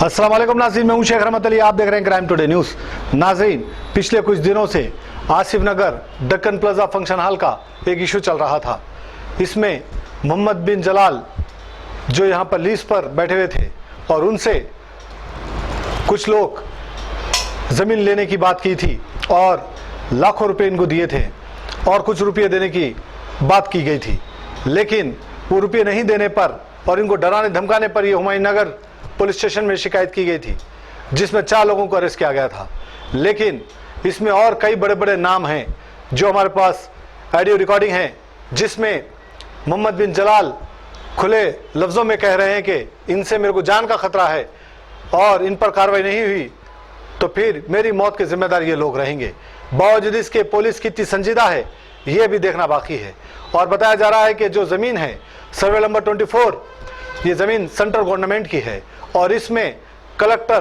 अस्सलाम वालेकुम नाज़रीन, मैं हूं शेख रहमत अली। आप देख रहे हैं क्राइम टुडे न्यूज़। नाज़रीन, पिछले कुछ दिनों से आसिफ नगर दक्कन प्लाजा फंक्शन हॉल का एक इशू चल रहा था। इसमें मोहम्मद बिन जलाल जो यहां पर लीज पर बैठे हुए थे और उनसे कुछ लोग ज़मीन लेने की बात की थी और लाखों रुपए इनको दिए थे और कुछ रुपये देने की बात की गई थी, लेकिन वो रुपये नहीं देने पर और इनको डराने धमकाने पर ये हुमायूं नगर पुलिस स्टेशन में शिकायत की गई थी, जिसमें 4 लोगों को अरेस्ट किया गया था। लेकिन इसमें और कई बड़े बड़े नाम हैं जो हमारे पास ऑडियो रिकॉर्डिंग है, जिसमें मोहम्मद बिन जलाल खुले लफ्ज़ों में कह रहे हैं कि इनसे मेरे को जान का खतरा है और इन पर कार्रवाई नहीं हुई तो फिर मेरी मौत के जिम्मेदार ये लोग रहेंगे। बावजूद इसके पुलिस कितनी संजीदा है ये भी देखना बाकी है। और बताया जा रहा है कि जो ज़मीन है सर्वे नंबर 24, ये ज़मीन सेंट्रल गवर्नमेंट की है और इसमें कलेक्टर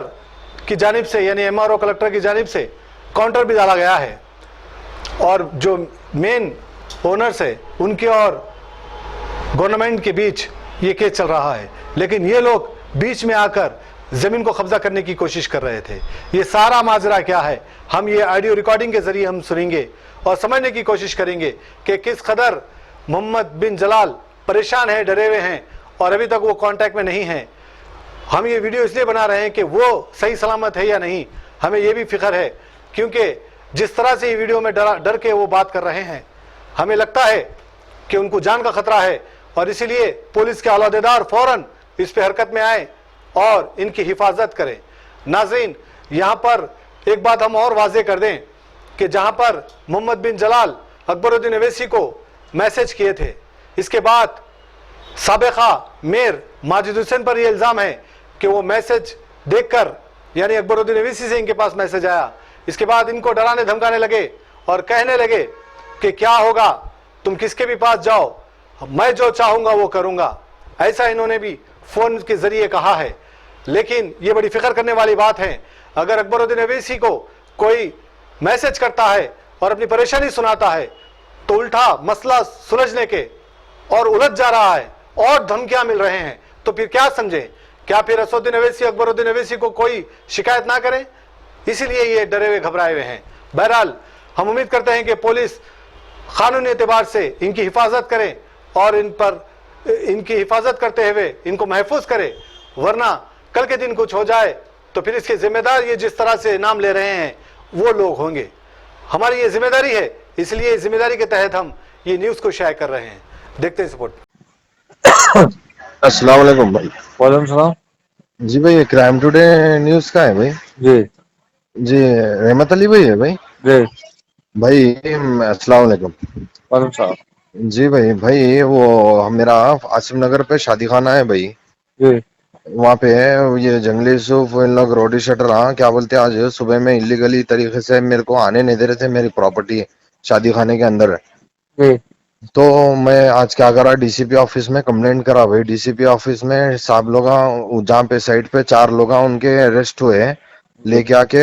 की जानिब से यानी एमआरओ कलेक्टर की जानिब से काउंटर भी डाला गया है और जो मेन ओनर्स है उनके और गवर्नमेंट के बीच ये केस चल रहा है। लेकिन ये लोग बीच में आकर ज़मीन को कब्जा करने की कोशिश कर रहे थे। ये सारा माजरा क्या है, हम ये ऑडियो रिकॉर्डिंग के ज़रिए हम सुनेंगे और समझने की कोशिश करेंगे कि किस कदर मोहम्मद बिन जलाल परेशान है, डरे हुए हैं और अभी तक वो कांटेक्ट में नहीं है। हम ये वीडियो इसलिए बना रहे हैं कि वो सही सलामत है या नहीं, हमें ये भी फिक्र है, क्योंकि जिस तरह से ये वीडियो में डर के वो बात कर रहे हैं, हमें लगता है कि उनको जान का खतरा है और इसीलिए पुलिस के औलादेदार फौरन इस पे हरकत में आए और इनकी हिफाजत करें। नाज़रीन, यहाँ पर एक बात हम और वाजे कर दें कि जहाँ पर मोहम्मद बिन जलाल अकबरुद्दीन अवैसी को मैसेज किए थे, इसके बाद साबिका मेयर माजिद हुसैन पर यह इल्ज़ाम है कि वो मैसेज देखकर यानी अकबरुद्दीन अवैसी से इनके पास मैसेज आया, इसके बाद इनको डराने धमकाने लगे और कहने लगे कि क्या होगा, तुम किसके भी पास जाओ, मैं जो चाहूँगा वो करूँगा। ऐसा इन्होंने भी फ़ोन के ज़रिए कहा है। लेकिन ये बड़ी फिक्र करने वाली बात है, अगर अकबरुद्दीन अवैसी को कोई मैसेज करता है और अपनी परेशानी सुनाता है तो उल्टा मसला सुलझने के और उलझ जा रहा है और धमकियां मिल रहे हैं, तो फिर क्या समझें, क्या फिर असदुद्दीन अवैसी अकबरुद्दीन अवैसी को कोई शिकायत ना करें? इसीलिए ये डरे हुए घबराए हुए हैं। बहरहाल हम उम्मीद करते हैं कि पुलिस कानूनी एतबार से इनकी हिफाजत करे और इन पर इनकी हिफाजत करते हुए इनको महफूज करे, वरना कल के दिन कुछ हो जाए तो फिर इसके जिम्मेदार ये जिस तरह से नाम ले रहे हैं वो लोग होंगे। हमारी ये जिम्मेदारी है, इसलिए इस जिम्मेदारी के तहत हम ये न्यूज़ को शेयर कर रहे हैं। देखते हैं सपोर्ट। अस्सलाम वालेकुम भाई। वालेकुम सलाम। जी भाई, ये क्राइम टुडे न्यूज़ का है भाई? जी जी, रहमत अली भाई है भाई? जी भाई अस्सलाम वालेकुम। वालेकुम सलाम। जी भाई वो मेरा आसिफ नगर पे शादी खाना है भाई, जी वहाँ पे ये जंगली यूसुफ इन लोग रोडी शटर, हाँ क्या बोलते हैं, आज सुबह में इलीगली तरीके से मेरे को आने नहीं दे रहे थे, मेरी प्रॉपर्टी शादी खाने के अंदर है। जी तो मैं आज क्या करा, डीसीपी ऑफिस में कंप्लेंट करा भाई। डीसीपी ऑफिस में साहब लोग जहाँ पे साइड पे 4 लोग उनके अरेस्ट हुए, लेके आके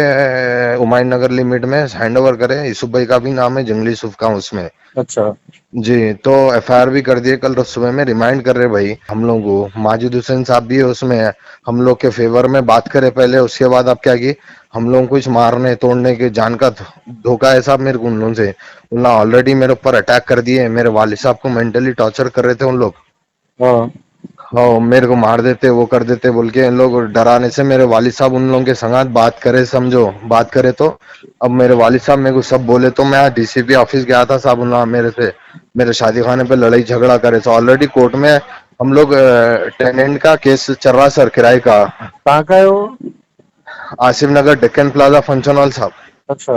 हुमायूं नगर लिमिट में हैंड ओवर करे। यूसुफ भाई का भी नाम है, जंगली यूसुफ का उसमें। अच्छा जी, तो एफआईआर भी कर दिए, कल सुबह में रिमाइंड कर रहे भाई हम लोग को। माजिद हुसैन साहब भी है उसमें, हम लोग के फेवर में बात करे पहले, उसके बाद अब क्या की हम लोग कुछ मारने तोड़ने के जान का धोखा है साहब मेरे को उन लोगों से। उन लोग ऑलरेडी मेरे ऊपर अटैक कर दिए, मेरे वालिद साहब को मेंटली टॉर्चर कर रहे थे उन लोग। हाँ हाँ, मेरे को मार देते वो कर देते बोल के इन लोग डराने से मेरे वालिद साहब उन लोगों के संगात बात करे, समझो बात करे। तो अब मेरे वालिद साहब मेरे को सब बोले, तो मैं डीसीपी ऑफिस गया था साहब, उन लोग मेरे से मेरे शादी खाने पे लड़ाई झगड़ा करे। तो ऑलरेडी कोर्ट में हम लोग टेनेंट का केस चल रहा सर, किराए का। कहाँ का है वो? आसिफ नगर डेक्कन प्लाजा फंक्शन हॉल साहब। अच्छा,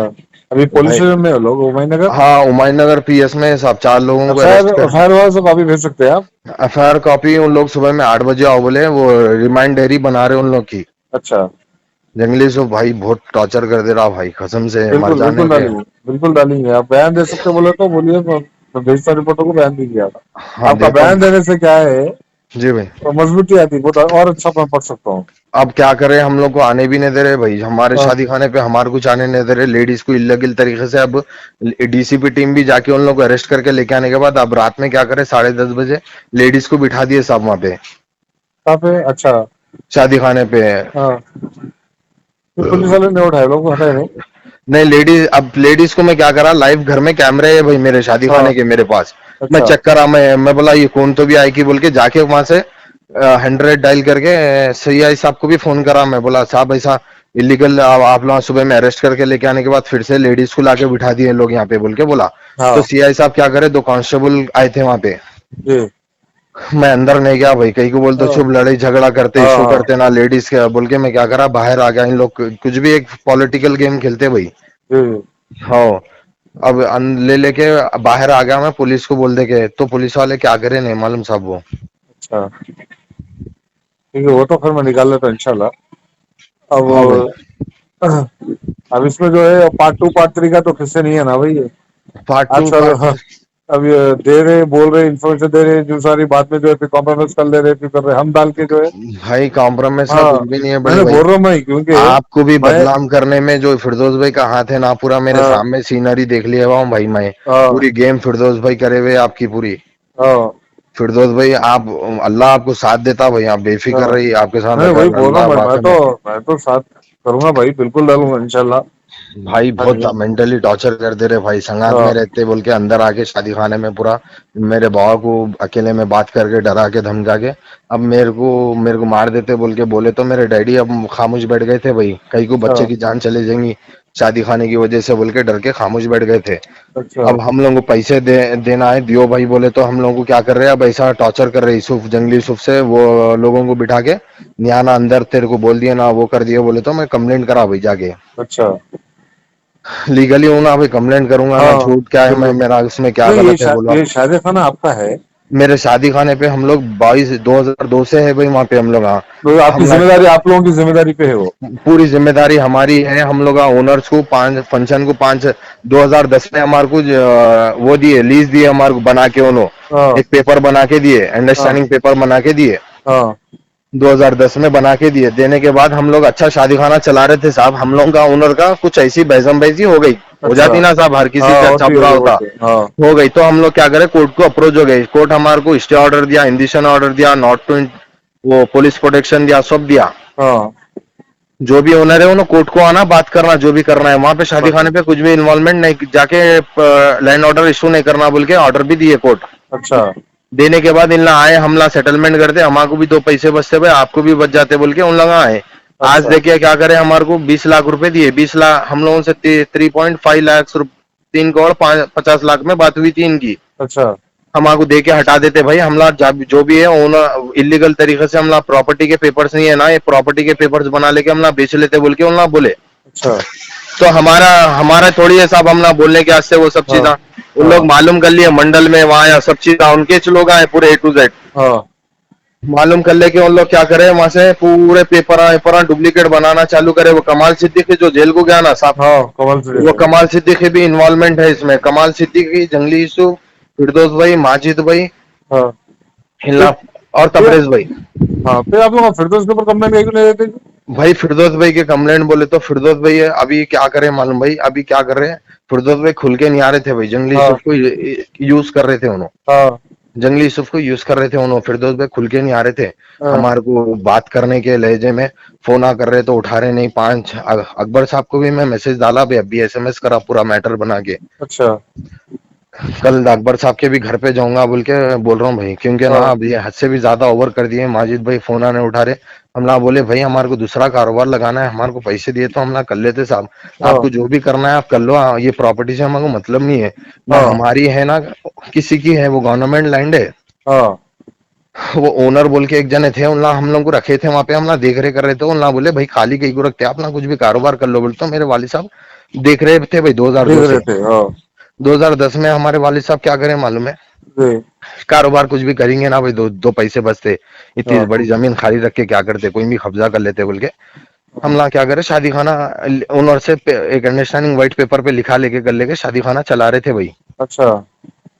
अभी पुलिस भाई में हो लोग हुमायूं नगर? हाँ, हुमायूं नगर पीएस में साहब 4 लोगों को अरेस्ट कर। एफआईआर वाला सब अभी भेज सकते हैं आप? एफआईआर कॉपी उन लोग सुबह में 8 बजे आओ बोले, वो रिमाइंड डायरी बना रहे उन लोग की। अच्छा, जंगली सो भाई बहुत टॉर्चर कर दे रहा भाई, कसम से मर बिल्कुल जाने बिल्कुल के। डालेंगे, बिल्कुल डालेंगे। आप बयान दे सकते बोले तो बोलिए, मैं भेजता रिपोर्टर को, बयान दीजिए आप। हाँ आपका देखो बयान देने से क्या है, जी भाई, तो मजबूती आती है, बहुत और अच्छा मैं पढ़ सकता हूँ। अब क्या करे, हम लोग को आने भी नहीं दे रहे भाई, हमारे हाँ। शादी खाने पे हमारे कुछ आने नहीं दे रहे, लेडीज को इल्लीगल तरीके से। अब डीसीपी टीम भी जाके उन लोग को अरेस्ट करके लेके आने के बाद अब रात में क्या करे, 10:30 बजे लेडीज को बिठा दिए साहब वहां पे। कहाँ पे? अच्छा, शादी खाने पे। हाँ, तो पुलिस वाले ने उठाए, लोग हटाए नहीं। नहीं लेडीज, अब लेडीज को मैं क्या करा, लाइव घर में कैमरे है भाई मेरे शादी हाँ, खाने के मेरे पास। मैं अच्छा। चेक करा, मैं बोला ये कौन तो भी आई की बोल के जाके वहां से 100 डायल करके सीआई साहब को भी फोन करा। मैं बोला साहब ऐसा इलीगल आप लोग सुबह में अरेस्ट करके लेके आने के बाद फिर से लेडीज को लाके बिठा दिए लोग यहाँ पे बोल के बोला। तो हाँ सीआई साहब क्या करे, 2 कांस्टेबल आए थे वहां पे। जी। मैं अंदर नहीं गया भाई, कहीं को बोलते हाँ चुप लड़ाई झगड़ा करते, हाँ इशू हाँ करते ना लेडीज के बोल के मैं क्या करा, बाहर आ गया। इन लोग कुछ भी एक पॉलिटिकल गेम खेलते भाई। जी। हाँ, अब ले लेके बाहर आ गया मैं, पुलिस को बोल दे के, तो पुलिस वाले क्या करे नहीं मालूम साहब वो। अच्छा, ठीक है, वो तो फिर मैं निकाल लेता हूँ इंशाल्लाह। हाँ भाई, अब अब इसमें जो है पार्ट 2 पार्ट 3 का तो किस्से नहीं है ना भाई ये। पार्ट टू आजकल पार्ट। अब ये दे रहे, बोल रहे, इन्फॉर्मेशन दे रहे जो सारी, बाद में जो है फिर कॉम्प्रोमाइज कर ले रहे, फिर कर रहे, हम डाल के जो है। भाई कॉम्प्रोमाइज का हाँ, कुछ भी नहीं है बड़े मैंने भाई। बोल रहा हूँ मैं, क्योंकि आपको भी मैं। बदनाम करने में जो फिरदौस भाई का हाथ है ना, पूरा मेरे हाँ सामने सीनरी देख लिया हुआ हूँ भाई मैं। हाँ पूरी गेम फिरदौस भाई करे हुए आपकी पूरी। हाँ फिरदौस भाई आप, अल्लाह आपको साथ देता भाई, आप बेफिक्र हाँ, रहिए, आपके साथ मैं वही अगर बोल रहा अल्लाह हूँ, वाकई में। मैं तो साथ करूंगा भाई, बिल्कुल डालूंगा इंशाल्लाह। भाई हाँ बहुत जी। मेंटली टॉर्चर कर दे रहे भाई, संगात में हाँ रहते बोल के अंदर आके शादी खाने में पूरा मेरे बाबा को अकेले में बात करके डरा के धमका के अब मेरे को मार देते बोल के बोले, तो मेरे डैडी अब खामोश बैठ गए थे भाई, कहीं को अच्छा बच्चे की जान चले जाएंगी शादी खाने की वजह से बोल के डर के खामोश बैठ गए थे। अच्छा अब हम लोगों को पैसे देना है दियो भाई बोले, तो हम लोगों को क्या कर रहे हैं, अब ऐसा टॉर्चर कर रहे यूसुफ, जंगली यूसुफ से वो लोगों को बिठा के नियाना अंदर, तेरे को बोल दिया ना वो कर दिया बोले, तो मैं कंप्लेंट करा भाई जाके। अच्छा। लीगली हूं ना भाई, कंप्लेंट करूंगा ना, हाँ झूठ क्या है, मैं बिल्कुल। मेरा इसमें क्या नहीं, गलत है बोलो आप। ये शादी खाना आपका है, मेरे शादी खाने पे हम लोग 2002 से है भाई वहां पे हम लोग। हाँ, तो आपकी हम जिम्मेदारी, आप लोगों की जिम्मेदारी पे है वो। पूरी जिम्मेदारी हमारी है, हम लोग ओनर्स को 5 फंक्शन को 5 2010 में हमारे को वो दिए, लीज दिए हमारे को बना के उन्होंने हाँ एक पेपर बना के दिए, हाँ अंडरस्टैंडिंग पेपर बना के दिए। हाँ 2010 में बना के दिए, देने के बाद हम लोग अच्छा शादी खाना चला रहे थे साहब, हम लोग का ओनर का कुछ ऐसी बहसम बहसी हो गई, हो अच्छा। जाती ना साहब, हर किसी हाँ से अच्छा होती बुरा होती होता, होती, हाँ हो गई। तो हम लोग क्या करें, कोर्ट को अप्रोच हो गए, कोर्ट हमारे को स्टे ऑर्डर दिया, इंडिशन ऑर्डर दिया, नॉट टू वो पुलिस प्रोटेक्शन दिया, सब दिया। हाँ। जो भी ओनर है उन्हें कोर्ट को आना, बात करना, जो भी करना है वहां पे, शादी बस। खाने पे कुछ भी इन्वॉल्वमेंट नहीं, जाके लैंड ऑर्डर इशू नहीं करना बोल के ऑर्डर भी दिए कोर्ट। अच्छा देने के बाद इन लोग आए, हमला सेटलमेंट करते, हमारे को भी 2 पैसे बचते भाई, आपको भी बच जाते बोल के उन लोग आए। आज अच्छा देखिए क्या करे, हमारे को 20 लाख रुपए दिए, 20 लाख हम लोगों से 3.5 लाख 3 करोड़ 50 लाख में बात हुई थी इनकी। अच्छा हमारे को दे के हटा देते भाई, हमला जो भी है ओनर इलीगल तरीके से हमला प्रॉपर्टी के पेपर्स नहीं है ना, ये प्रॉपर्टी के पेपर्स बना लेके हमला बेच लेते बोल के उन लोग बोले। अच्छा। तो हमारा हमारा थोड़ी है साहब, हमला बोलने के वास्ते वो सब हाँ चीज़ उन लोग हाँ मालूम कर लिए मंडल में वहां, या सब चीज उनके लोग आए पूरे A to Z, हाँ मालूम कर लेके उन लोग क्या करे, वहां से पूरे पेपर डुप्लीकेट बनाना चालू करे। वो कमाल सिद्दीकी जो जेल को गया ना साहब, हाँ, कमल से वो देखे। कमाल सिद्दीकी भी इन्वॉल्वमेंट है इसमें, कमाल सिद्दीकी, जंगली यूसुफ, फिरदौस भाई, माजिद भाई, हाँ फिर हिला और फिर तबरेज भाई। हाँ, फिर आप लोग फिरदौस के ऊपर कंप्लेंट क्यों नहीं देते? भाई फिरदौस भाई के कंप्लेंट बोले तो फिरदौस भाई है, अभी क्या करे मालूम भाई, अभी क्या कर रहे हैं, फिरदौस भाई खुल के नहीं आ रहे थे भाई, जंगली हाँ यूसुफ को यूज कर रहे थे उन्होंने, हाँ जंगली यूसुफ को यूज कर रहे थे उन्होंने, फिरदौस भाई खुल के नहीं आ रहे थे। हाँ हमारे को बात करने के लहजे में फोन आ कर रहे तो उठा रहे नहीं। 5 अकबर साहब को भी मैं मैसेज डाला भाई, अभी SMS करा पूरा मैटर बना के। अच्छा। कल अकबर साहब के भी घर पे जाऊंगा बोल के बोल रहा हूँ भाई, क्योंकि ना हाँ अब ये हद से भी ज्यादा ओवर कर दिए। माजिद भाई फोन आने उठा रहे, हम ना बोले भाई हमारे को दूसरा कारोबार लगाना है, हमारे को पैसे दिए तो हम ना कर लेते साहब, हाँ आपको जो भी करना है आप कर लो, ये प्रॉपर्टी से हमारे को मतलब नहीं है ना, हाँ हमारी है ना किसी की है, वो गवर्नमेंट लैंड है। हाँ वो ओनर बोल के एक जने थे, उनला हम लोग को रखे थे वहां पे, हम ना देख रेख कर रहे थे, उनला बोले भाई खाली कहीं को रखते आप ना, कुछ भी कारोबार कर लो बोले, तो मेरे वालिद साहब देख रहे थे भाई 2002 देख से। रहे थे। हाँ 2010 में हमारे वालिद साहब क्या करें मालूम है, जी। कारोबार कुछ भी करेंगे ना भाई, दो पैसे बचते, इतनी हाँ बड़ी जमीन खाली रख के क्या करते, कोई भी कब्जा कर लेते बोल के हम ना क्या करे, शादी खाना ओनर से एक अंडरस्टैंडिंग व्हाइट पेपर पे लिखा लेके कर लेके शादी खाना चला रहे थे भाई। अच्छा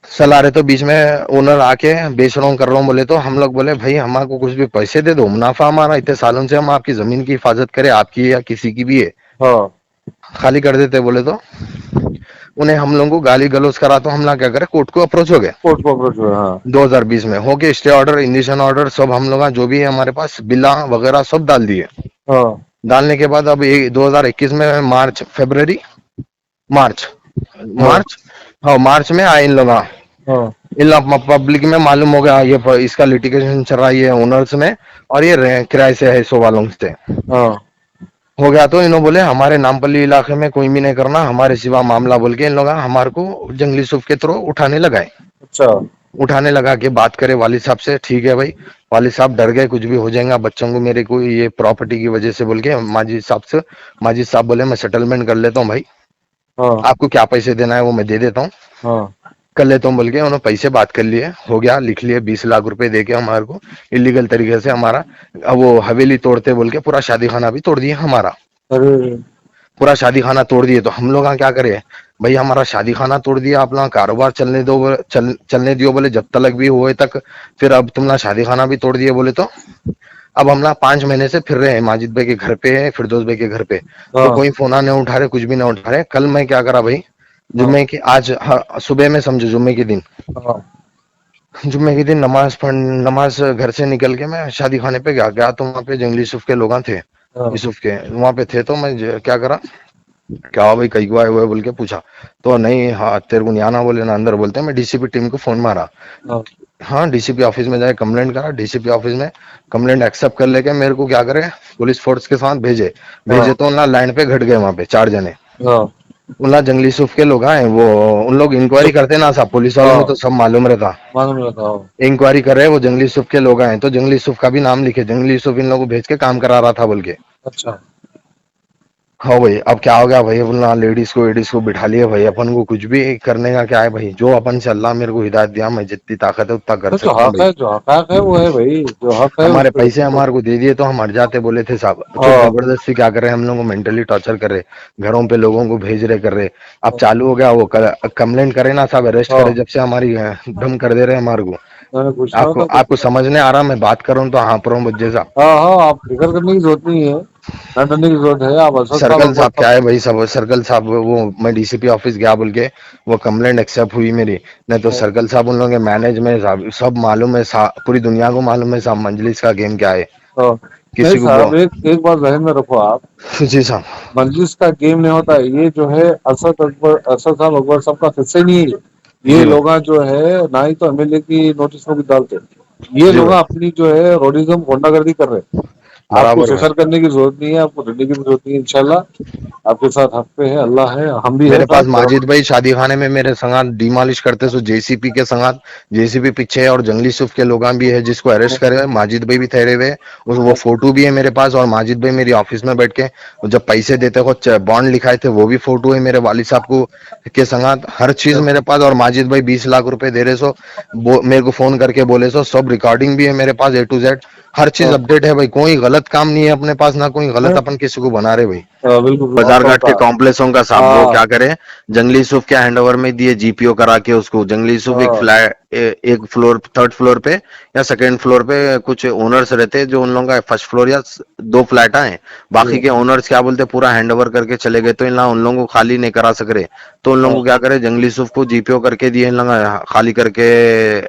चला रहे तो बीच में ओनर आके बेच रहा हूँ कर रहा हूँ बोले, तो हम लोग बोले भाई हमारे को कुछ भी पैसे दे दो, मुनाफा हमारा इतने सालों से हम आपकी जमीन की हिफाजत करें, आपकी या किसी की भी है, हाँ खाली कर देते बोले तो। उन्हें हम लोगों को गाली गलौज करा तो हम लोग क्या करे, कोर्ट को अप्रोच हो गए कोर्ट को अप्रोच हुआ, हाँ 2020 में हो गए, स्टे ऑर्डर इंडिशन ऑर्डर सब हम लोग जो भी है हमारे पास बिला वगैरह सब डाल दिए। हाँ डालने के बाद अब 2021 में मार्च फरवरी मार्च मार्च हाँ मार्च में आए इन लोग, हाँ इन लोग पब्लिक में मालूम हो गया ये इसका लिटिगेशन चल रहा है ये ओनर्स में और ये किराए से है 100 वालों से हाँ हो गया। तो इन्होंने बोले हमारे नामपल्ली इलाके में कोई भी नहीं करना हमारे सिवा मामला, बोल के इन लोग हमारे को जंगली सूफ के थ्रू उठाने लगाए। अच्छा उठाने लगा के बात करे वालिद साहब से, ठीक है भाई वालिद साहब डर गए कुछ भी हो जाएगा बच्चों को मेरे को ये प्रॉपर्टी की वजह से, बोल के माजिद साहब से, माजिद साहब बोले मैं सेटलमेंट कर लेता हूँ भाई, हाँ आपको क्या पैसे देना है वो मैं दे देता हूँ, हाँ कर लेता हूँ, बोल के उन्होंने पैसे बात कर लिए, हो गया, लिख लिए 20 लाख रुपए दे के हमारे को इलीगल तरीके से हमारा वो हवेली तोड़ते बोल के पूरा शादी खाना भी तोड़ दिया हमारा, अरे पूरा शादी खाना तोड़ दिए। तो हम लोग क्या करे भाई, हमारा शादी खाना तोड़ दिया, अपना कारोबार चलने दो, चलने दियो बोले जब तक भी हुए तक, फिर अब तुम ना शादी खाना भी तोड़ दिए बोले तो अब हम ना 5 महीने से फिर रहे हैं माजिद भाई के घर पे है, फिरदौस भाई के घर पे, तो हाँ कोई फोन नहीं उठा रहे, कुछ भी नहीं उठा रहे। कल मैं क्या करा भाई, जुम्मे की आज सुबह में समझो जुम्मे के दिन, हाँ जुम्मे के दिन नमाज घर से निकल के मैं शादी खाने पे गया तो वहां पे जंगली यूसुफ के लोग थे, हाँ यूसुफ के वहां पे थे। तो मैं क्या करा, क्या हुआ भाई कहीं को आए हुए बोल के पूछा, तो नहीं हाँ तेरे को नहीं आना बोले ना अंदर, बोलते मैं डीसीपी टीम को फोन मारा, हाँ हाँ डीसीपी ऑफिस में जाए कंप्लेंट करा, डीसीपी ऑफिस में कंप्लेंट एक्सेप्ट कर लेके मेरे को क्या करे पुलिस फोर्स के साथ भेजे तो ना लाइन पे घट गए वहां पे 4 जने, हाँ उन जंगली सूफ के लोग आए, वो उन लोग इंक्वायरी करते ना साहब, पुलिस वालों में तो सब मालूम रहता, मालूम रहता हो। इंक्वायरी कर रहे वो जंगली सूफ के लोग आए, तो जंगली सूफ का भी नाम लिखे, जंगली सूफ इन लोगों को भेज के काम करा रहा था बोल के। अच्छा हाँ भाई अब क्या हो गया भाई, बोलना लेडीज को बिठा लिए भाई, अपन को कुछ भी करने का क्या है भाई, जो अपन से अल्लाह मेरे को हिदायत दिया मैं जितनी ताकत है उतना कर तो जो सकता हूँ हक भाई। है, जो हक है वो है भाई, जो हक है हमारे उसको पैसे हमारे को दे दिए तो हम हट जाते बोले थे साहब, तो हाँ जबरदस्ती क्या कर रहे हैं हम लोग को मेंटली टॉर्चर कर रहे, घरों पे लोगों को भेज रहे कर रहे। अब चालू हो गया वो कंप्लेंट करे ना साहब, अरेस्ट हाँ करे, जब से हमारी दम कर दे रहे हैं हमारे को। मैंने पूछना आपको होता तो आपको समझने आ रहा, मैं बात कर रहा हूँ तो हाँ पर हूँ बच्चे साहब। हाँ हाँ, आप फिक्र करने की जरूरत नहीं है, ना डरने की जरूरत है। आप असद साहब सर्कल अकबर साहब क्या साहब है भाई, सब सर्कल साहब वो मैं डीसीपी ऑफिस गया बोल के वो कंप्लेंट एक्सेप्ट हुई मेरी, नहीं तो सर्कल साहब उन लोगों के मैनेज में साहब सब मालूम है, पूरी दुनिया को मालूम है साहब मंजलिस का गेम क्या है, हाँ। नहीं किसी को साहब, एक बात जहन में रखो आप, जी साहब मजलिस का गेम नहीं होता है ये, जो है असद साहब अकबर साहब का किस्सा ही नहीं है ये। जी भाई लोग जो है ना ही तो एमएलए की नोटिस में कुछ डालते, ये जी लोग भाई अपनी जो है रोडिज्म गुंडागर्दी कर रहे हैं। आपको बराबर भाई। फिक्र करने की जरूरत नहीं है, आपको डरने की भी जरूरत नहीं है। इंशाल्लाह आपके साथ हक पे है, अल्लाह है, हम भी है मेरे पास साथ माजिद भाई शादी खाने में मेरे संगात डिमोलिश करते सो जेसीपी के संगात, जेसीपी पीछे है और जंगली सूफ के लोग भी है जिसको अरेस्ट करे हुए, माजिद भाई भी ठहरे हुए, वो फोटो भी है मेरे पास, और माजिद भाई मेरी ऑफिस में बैठ के जब पैसे देते हो बॉन्ड लिखाए थे वो भी फोटो है मेरे वालिद साहब को के संगात, हर चीज मेरे पास। और माजिद भाई 20 लाख रुपए दे रहे सो मेरे को फोन करके बोले सो, सब रिकॉर्डिंग भी है मेरे पास A to Z, हर चीज अपडेट है भाई, कोई गलत काम नहीं है अपने पास, ना कोई गलत अपन किसी को बना रहे भाई। बिल्कुल बाजार आपका घाट के होता है। कॉम्प्लेक्सों का साहब वो हाँ क्या करे, जंगली यूसुफ के हैंडओवर में दिए जीपीओ करा के उसको, जंगली यूसुफ एक हाँ फ्लैट एक फ्लोर थर्ड फ्लोर पे या सेकंड फ्लोर पे कुछ ओनर्स रहते हैं जो उन लोगों का फर्स्ट फ्लोर या 2 फ्लैट है, बाकी के ओनर्स क्या बोलते पूरा हैंडओवर करके चले गए, तो इन उन लोगों को खाली नहीं करा सक रहे, तो उन लोगों को क्या करे जंगली यूसुफ को जीपीओ करके दिए, इन लोग खाली करके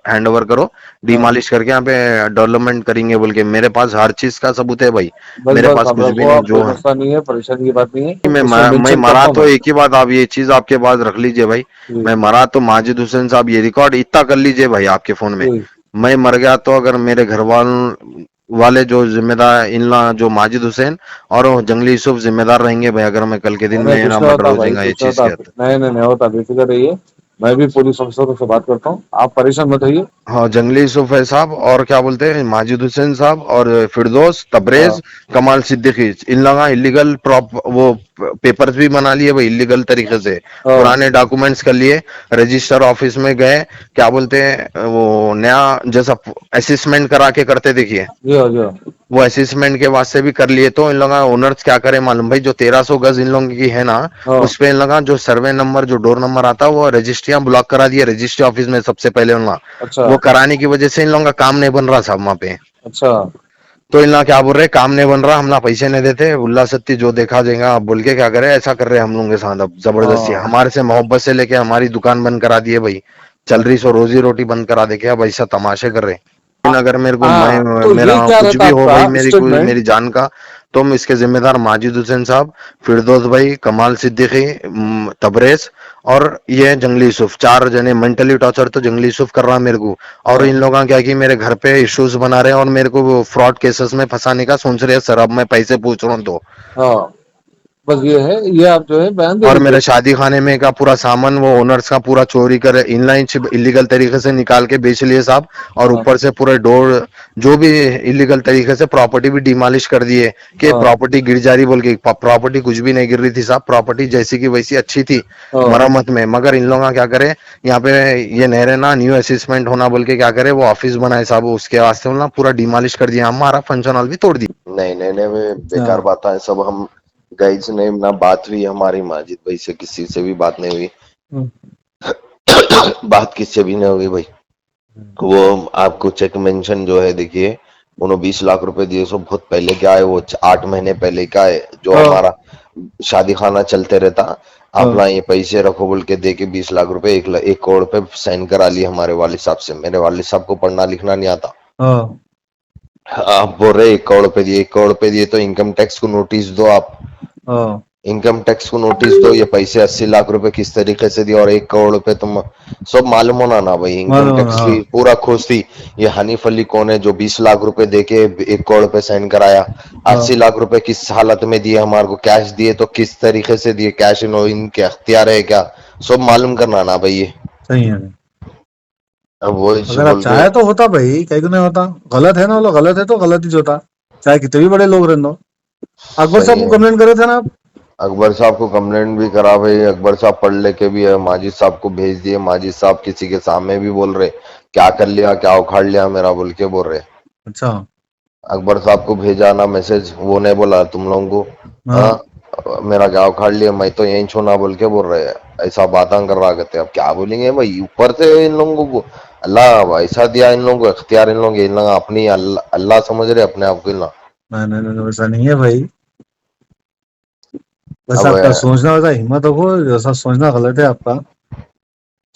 हैंडओवर करो, हाँ, डिमोलिश करके यहाँ पे डेवलपमेंट करेंगे बोल के। मेरे पास हर चीज का सबूत है भाई, बस मेरे बस पास हम कुछ भी रखो, नहीं आप कोई जो है। मसला नहीं है, परेशानी की बात नहीं है, मैं उसमें मैं मेंशन मरा करता हूँ तो मैं। एक ही बात, आप ये चीज आपके पास रख लीजिए भाई, जी मैं मरा तो माजिद हुसैन साहब ये रिकॉर्ड इतना कर लीजिए भाई आपके फोन में, जी मैं मर गया तो अगर मेरे घर वाले जो जिम्मेदार इनला जो माजिद हुसैन और वो जंगली यूसुफ जिम्मेदार रहेंगे भाई, अगर मैं कल के दिन नहीं, मेरा कुछ नहीं मर्डर होता हो भाई, जाएगा ये कुछ नहीं चीज होता। के अंदर। नहीं नहीं नहीं होता, बेफिक्र रहिए, मैं भी पुलिस अफसरों से बात करता हूँ, आप परेशान मत होइए। हाँ जंगली यूसुफ है साहब, और क्या बोलते हैं माजिद हुसैन साहब और फिरदौस हाँ तबरेज कमाल सिद्दीकी, इन लोग इलीगल प्रॉप वो पेपर्स भी बना लिए भाई इलीगल तरीके से, हाँ पुराने डॉक्यूमेंट्स कर लिए, रजिस्टर ऑफिस में गए, क्या बोलते हैं वो नया जैसा असेसमेंट करा के करते देखिए, जी हाँ जी हाँ वो असेसमेंट के वास्ते भी कर लिए। तो इन लोग ओनर्स क्या करे मालूम भाई, जो 1300 गज इन लोगों की है ना, हाँ, उस पे इन लोग जो सर्वे नंबर जो डोर नंबर आता है वो रजिस्ट्रियां ब्लॉक करा दिए रजिस्ट्री ऑफिस में सबसे पहले उनका, अच्छा वो कराने की वजह से इन लोगों का काम नहीं बन रहा साहब वहां पे। अच्छा तो इन लोग क्या बोल रहे, काम नहीं बन रहा, हम ना पैसे नहीं देते, उल्ला सत्ती जो देखा देगा बोल के क्या करे, ऐसा कर रहे हम लोगों के साथ। अब जबरदस्ती हाँ हमारे से मोहब्बत से लेके हमारी दुकान बंद करा दिए भाई, चल रही सो रोजी रोटी बंद करा दे के अब ऐसा तमाशे कर रहे। लेकिन अगर मेरे को हाँ, तो मेरा ये क्या कुछ रहता भी हो भाई, आपका स्टेटमेंट? मेरी जान का, तो मैं इसके जिम्मेदार माजिद हुसैन साहब, फिरदौस भाई, कमाल सिद्दीकी, तबरेज और ये जंगली यूसुफ, चार जने मेंटली टॉर्चर तो जंगली यूसुफ कर रहा मेरे को। और हाँ इन लोगों का क्या कि मेरे घर पे इश्यूज बना रहे हैं और मेरे को फ्रॉड केसेस में फंसाने का सोच रहे हैं सर। अब मैं पैसे पूछ रहा हूँ तो, हाँ, बस ये है, ये आप जो है बयान दे और दीजिए। मेरे शादी खाने में का पूरा सामान वो ओनर्स का पूरा चोरी कर इनलाइन चिप इलीगल तरीके से निकाल के बेच लिए साहब। और हाँ ऊपर से पूरे डोर जो भी इलीगल तरीके से प्रॉपर्टी भी डिमोलिश कर दिए कि हाँ प्रॉपर्टी गिर जा रही बोल के। प्रॉपर्टी कुछ भी नहीं गिर रही थी साहब, प्रॉपर्टी जैसी की वैसी अच्छी थी हाँ मरम्मत में। मगर इन लोगों का क्या करे, यहाँ पे ये नह रहे ना न्यू असेसमेंट होना बोल के क्या करे, वो ऑफिस बनाए साहब, उसके वास्ते ना पूरा डिमोलिश कर दिया, हमारा फंक्शन हॉल भी तोड़ दिया। नहीं नहीं नहीं, वे बेकार हाँ बात है सब। हम गाइज ने ना बात हुई हमारी माजिद भाई से, किसी से भी बात नहीं हुई। हम्म, बात किससे भी नहीं होगी भाई। वो आपको चेक मेंशन जो है देखिए, उन्होंने 20 लाख रुपए दिए, सो बहुत पहले क्या है, वो 8 महीने पहले का है, जो हाँ हमारा शादी खाना चलते रहता। आप हाँ ना ये पैसे रखो बोल के दे के 20 लाख रुपए 1 करोड़ पे साइन करा लिए हमारे वालिद साहब से। मेरे वालिद साहब को पढ़ना लिखना नहीं आता। हाँ आप बोल रहे 1 करोड़ पे दिए, 1 करोड़ पे दिए तो इनकम टैक्स को नोटिस दो आप। हाँ, इनकम टैक्स को नोटिस दो, ये पैसे 80 लाख रुपए किस तरीके से दिए और 1 करोड़ रुपए तुम सब मालूम होना ना भाई। इनकम मालूम है, टैक्स भी हाँ पूरा खोज थी। ये हनीफ अली कौन है जो 20 लाख रुपए दे के 1 करोड़ पे साइन कराया। हाँ 80 लाख रुपए किस हालत में दिए हमारे को, कैश दिए तो किस तरीके से दिए, कैश इनके अख्तियार है क्या, सब मालूम करना ना भाई ये। सही है। अब वो इस अगर आप बोल के चाहे तो होता भाई, कहीं को नहीं होता। गलत है ना, वो लोग गलत है तो गलत ही होता, चाहे कितने भी बड़े लोग रहने दो। अकबर सही साहब को है। कंप्लेंट करे थे ना आप? अकबर साहब को कंप्लेंट भी करा भाई, अकबर साहब पढ़ लेके भी है, माजिद साहब को भेज दिए। माजिद साहब किसी के सामने भी बोल रहे क्या कर लिया, क्या उखाड़ लिया मेरा बोल के बोल रहे। अच्छा। अकबर साहब को भेजा ना मैसेज, वो ने बोला तुम लोगों को, हाँ हाँ मेरा क्या उखाड़ लिया, मैं तो यहीं छोना बोल के बोल रहे हैं। ऐसा बातें कर रहा करते, अब क्या बोलेंगे भाई, ऊपर से इन लोगों को अल्लाह ऐसा दिया, इन लोगों को इख्तियार, इन लोग अपनी अल्लाह अल्लाह समझ रहे अपने आप को ना। नहीं नहीं नहीं, वैसा नहीं है भाई। वैसा अब आपका सोचना, वैसा हिम्मत हो, वैसा सोचना गलत है आपका।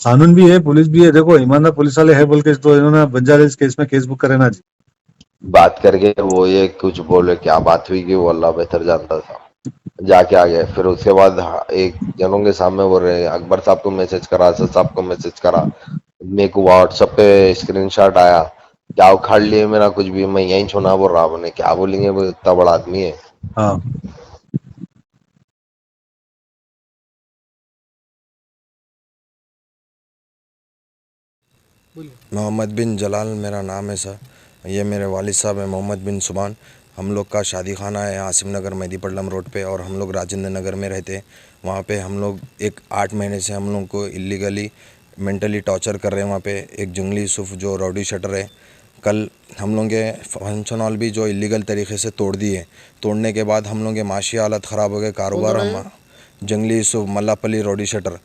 कानून भी है, पुलिस भी है, देखो ईमानदार पुलिस वाले है बोल के तो इन्होंने बंजारा इस केस में केस बुक करे ना जी। बात करके वो ये कुछ बोले, क्या बात हुई कि वो अल्लाह बेहतर जानता था। जाके आ गए, फिर उसके बाद एक जनों के सामने बोल रहे अकबर साहब को मैसेज करा, सर साहब को मैसेज करा, मेरे को व्हाट्सएप पे स्क्रीनशॉट आया, क्या उखाड़ लिए मेरा कुछ भी, मैं यहीं छोना बोल रहा, मैंने क्या बोलेंगे, वो इतना बड़ा आदमी है। हाँ मोहम्मद बिन जलाल मेरा नाम है सर। ये मेरे वालिद साहब हैं मोहम्मद बिन सुबान। हम लोग का शादी खाना है आसिम नगर मेहदीपट्टनम रोड पे, और हम लोग राजेंद्र नगर में रहते। वहाँ पे हम लोग 8 महीने से हम लोग को इलीगली मेंटली टॉर्चर कर रहे हैं। वहाँ पे एक जंगली यूसुफ जो राउडी शटर है, कल हम लोग के फंक्शन हॉल भी जो इलीगल तरीके से तोड़ दिए। तोड़ने के बाद हम लोग के माशी हालत ख़राब हो गए, कारोबार हम जंगली यूसुफ मल्लापल्ली राउडी शटर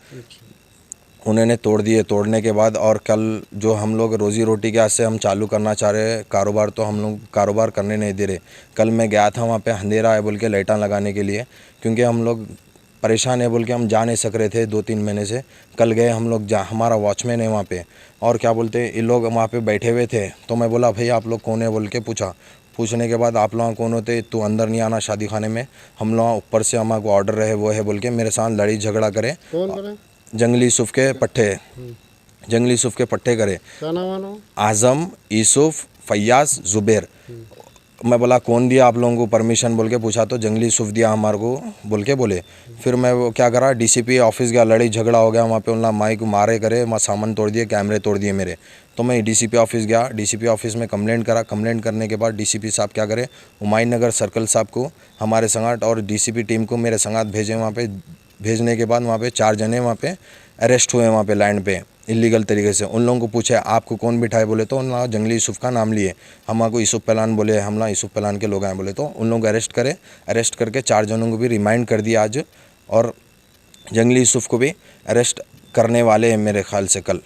उन्होंने तोड़ दिए। तोड़ने के बाद और कल जो हम लोग रोज़ी रोटी के हाथ से हम चालू करना चाह रहे हैं कारोबार, तो हम लोग कारोबार करने नहीं दे रहे। कल मैं गया था वहाँ पे, अंधेरा है बोल के लाइटां लगाने के लिए, क्योंकि हम लोग परेशान है बोल के हम जा नहीं सक रहे थे 2-3 महीने से। कल गए हम लोग, हमारा वॉचमैन है वहाँ पे, और क्या बोलते हैं ये लोग वहाँ पे बैठे हुए थे। तो मैं बोला भाई आप लोग कौन है बोल के पूछा। पूछने के बाद आप लोग कौन होते, तू अंदर नहीं आना शादी खाने में, हम लोग ऊपर से हमारे को ऑर्डर रहे वो है बोल के मेरे साथ लड़ी झगड़ा करे। जंगली यूसुफ के पट्टे, जंगली यूसुफ के पट्टे करे। क्या नाम है? आज़म, यूसुफ, फैयाज, ज़ुबैर। मैं बोला कौन दिया आप लोगों को परमिशन बोल के पूछा, तो जंगली यूसुफ दिया हमारे को बोल के बोले। फिर मैं वो क्या करा, डीसीपी ऑफिस गया, लड़ी झगड़ा हो गया वहाँ पे, उन्होंने माइक मारे करे, वहाँ सामान तोड़ दिए, कैमरे तोड़ दिए मेरे। तो मैं डीसीपी ऑफिस गया, डीसीपी ऑफिस में कंप्लेंट करा। कंप्लेंट करने के बाद डीसीपी साहब क्या करे, हुमायूं नगर सर्कल साहब को हमारे संगाट और डीसीपी टीम को मेरे संगाट भेजे वहाँ पे। भेजने के बाद वहाँ पे 4 जने वहाँ पे अरेस्ट हुए वहाँ पे लैंड पे इलीगल तरीके से। उन लोगों को पूछे आपको कौन बिठाए, बोले तो उन जंगली यूसुफ का नाम लिए। हमको यूसुफ पलान बोले, हम ना यूसुफ पलान के लोग आए बोले, तो उन लोगों को अरेस्ट करे। अरेस्ट करके 4 जनों को भी रिमाइंड कर दिया आज, और जंगली यूसुफ को भी अरेस्ट करने वाले हैं मेरे ख्याल से कल।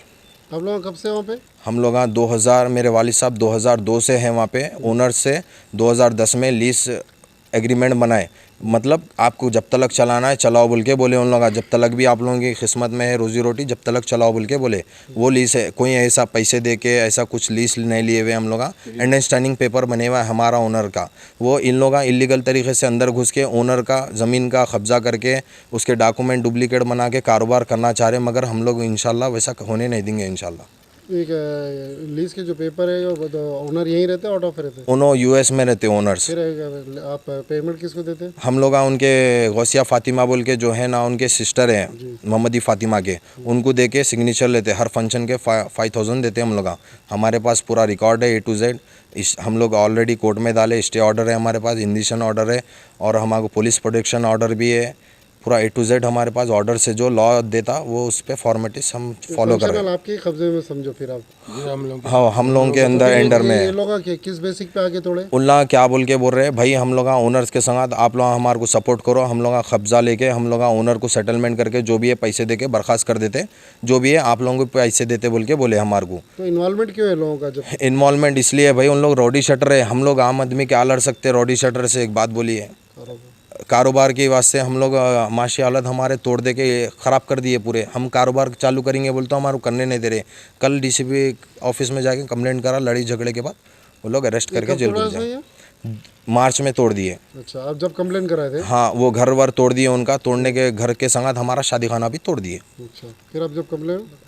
आप लोग कब से वहाँ पे? हम लोग 2000 मेरे वालिद साहब 2002 से हैं वहाँ पे ओनर से 2010 में लीज एग्रीमेंट बनाए, मतलब आपको जब तलक चलाना है चलाओ बोल के बोले उन लोग, जब तलक भी आप लोगों की किस्मत में है रोजी रोटी जब तलक चलाओ बोल के बोले। वो लीज है, कोई ऐसा पैसे दे के ऐसा कुछ लीज नहीं लिए हुए हम लोग, अंडरस्टैंडिंग पेपर बने हुआ है हमारा ओनर का। वो इन लोग इलीगल तरीके से अंदर घुस के ओनर का ज़मीन का कब्जा करके उसके डॉक्यूमेंट डुप्लीकेट बना के कारोबार करना चाह रहे, मगर हम लोग इंशाल्लाह वैसा होने नहीं देंगे इंशाल्लाह। एक लीज के जो पेपर है वो तो ओनर यहीं रहते हैं, आउट ऑफ रहते हैं? उन्होंने यूएस में रहते ओनर्स। फिर आप पेमेंट किसको देते हैं? हम लोग उनके गौसिया फ़ातिमा बोल के जो है ना उनके सिस्टर हैं मोहम्मदी फ़ातिमा के, उनको दे के सिग्नेचर लेते, हर फंक्शन के 5000 देते हम लोग। हमारे पास पूरा रिकॉर्ड है A to Z। हम लोग ऑलरेडी कोर्ट में डाले, स्टे ऑर्डर है हमारे पास, इंडिशन ऑर्डर है और हमारे पुलिस प्रोटेक्शन ऑर्डर भी है। पूरा A to Z हमारे पास ऑर्डर से जो लॉ देता वो उस पर फॉर्मेलिटीज हम फॉलो कर रहे हैं। आपके कब्जे में समझो फिर आप? हाँ, हम लोगों के अंदर एंडर में ये लोग किस बेसिक पे आगे तोड़े? उल्ला क्या बोल के बोल रहे हैं भाई, हम लोग ओनर्स के संग आप लोग हमारे को सपोर्ट करो, हम लोग कब्जा लेके हम लोग ओनर को सेटलमेंट करके जो भी है पैसे दे के बर्खास्त कर देते, जो भी है आप लोगों को पैसे देते बोल के बोले हमारे को। तो इन्वॉल्वमेंट क्यों है लोगों का? जब इन्वॉल्वमेंट इसलिए है भाई, उन लोग रोडी शटर है, हम लोग आम आदमी क्या लड़ सकते रोडी शटर से? एक बात बोलिए, कारोबार के वास्ते हम लोग माशी हालत हमारे तोड़ दे के ख़राब कर दिए पूरे। हम कारोबार चालू करेंगे बोलते तो हमारे को करने नहीं दे रहे। कल DCP ऑफिस में जाके कंप्लेंट करा, लड़ी झगड़े के बाद वो लोग अरेस्ट करके जेल भेज दिए। मार्च में तोड़ दिए। अच्छा, आप जब कंप्लेंट कराए थे? हाँ, वो घर वर तोड़ दिए उनका, तोड़ने के घर के संगत हमारा शादी खाना भी तोड़ दिए। अच्छा, फिर आप जब कंप्लेंट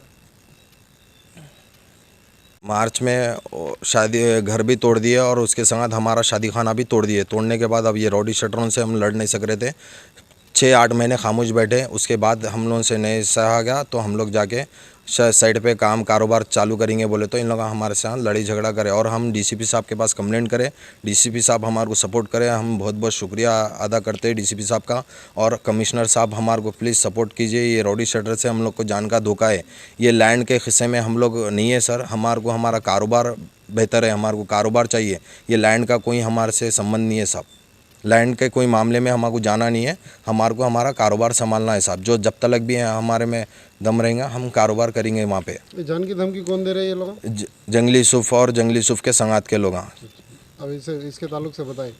मार्च में शादी घर भी तोड़ दिए और उसके संगत हमारा शादी खाना भी तोड़ दिए। तोड़ने के बाद अब ये रॉडी शटरों से हम लड़ नहीं सक रहे थे, 6-8 महीने खामोश बैठे। उसके बाद हम लोगों से नहीं सहा गया तो हम लोग जाके साइड पे काम कारोबार चालू करेंगे बोले तो इन लोग हमारे साथ लड़ी झगड़ा करे और हम DCP साहब के पास कंप्लेंट करें। DCP साहब हमारे को सपोर्ट करें, हम बहुत बहुत शुक्रिया अदा करते हैं DCP साहब का। और कमिश्नर साहब हमारे को प्लीज़ सपोर्ट कीजिए, ये रॉडी शटर से हम लोग को जान का धोखा है। ये लैंड के हिस्से में हम लोग नहीं है सर, हमारे को हमारा कारोबार बेहतर है, हमारे को कारोबार चाहिए। ये लैंड का कोई हमारे से संबंध नहीं है साहब, लैंड के कोई मामले में हमारे को जाना नहीं है, हमारे को हमारा कारोबार संभालना है साहब। जो जब तक भी है हमारे में दम रहेगा हम कारोबार करेंगे वहाँ पे। ये जान की धमकी कौन दे रहे हैं ये लोग? जंगली सूफ और जंगली सूफ के संगात के लोग। अब इसके ताल्लुक से बताएं।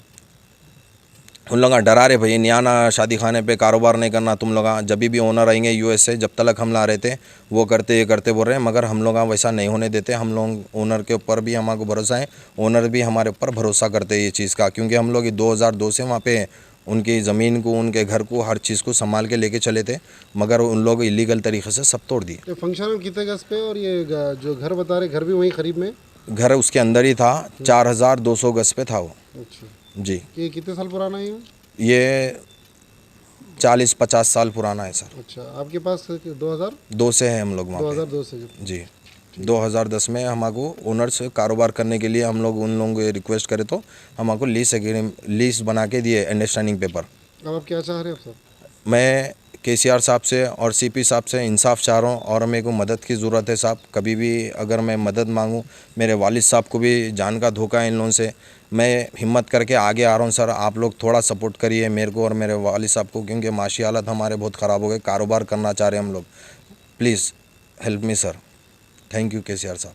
उन लोग डरा रहे भाई, नियाना शादी खाने पे कारोबार नहीं करना तुम लोग। जब भी ओनर आएंगे US से, जब तक हम ला रहे थे वो करते ये करते बोल रहे हैं, मगर हम लोग वैसा नहीं होने देते। हम लोग ओनर के ऊपर भी हमारे को भरोसा है, ओनर भी हमारे ऊपर भरोसा करते हैं ये चीज़ का, क्योंकि हम लोग 2002 से वहाँ पे उनकी ज़मीन को, उनके घर को, हर चीज़ को संभाल के लेके चले थे, मगर उन लोग इलीगल तरीके से सब तोड़ दिए। ये फंक्शन में कितने गज पे? और ये जो घर बता रहे घर भी वहीं करीब में? घर उसके अंदर ही था, 4200 गज पे था वो। अच्छा जी। ये कितने साल पुराना है ये 40-50 साल पुराना है सर। अच्छा, आपके पास 2002 से है हम लोग वहाँ पे। 2002 से? जी, 2010 में हमको ओनर से कारोबार करने के लिए हम लोग उन लोगों को रिक्वेस्ट करे तो हमको लीज बना के दिए, अंडरस्टैंडिंग पेपर। अब आप क्या चाह रहे हैं? सर मैं KCR साहब से और CP साहब से इंसाफ चाह रहा हूँ और मेरे को मदद की ज़रूरत है साहब। कभी भी अगर मैं मदद मांगूँ, मेरे वालिद साहब को भी जान का धोखा है इन लोगों से, मैं हिम्मत करके आगे आ रहा हूँ सर। आप लोग थोड़ा सपोर्ट करिए मेरे को और मेरे वालिद साहब को, क्योंकि माशी हालत हमारे बहुत ख़राब हो गए, कारोबार करना चाह रहे हैं हम लोग। Please help me sir. Thank you KCR साहब।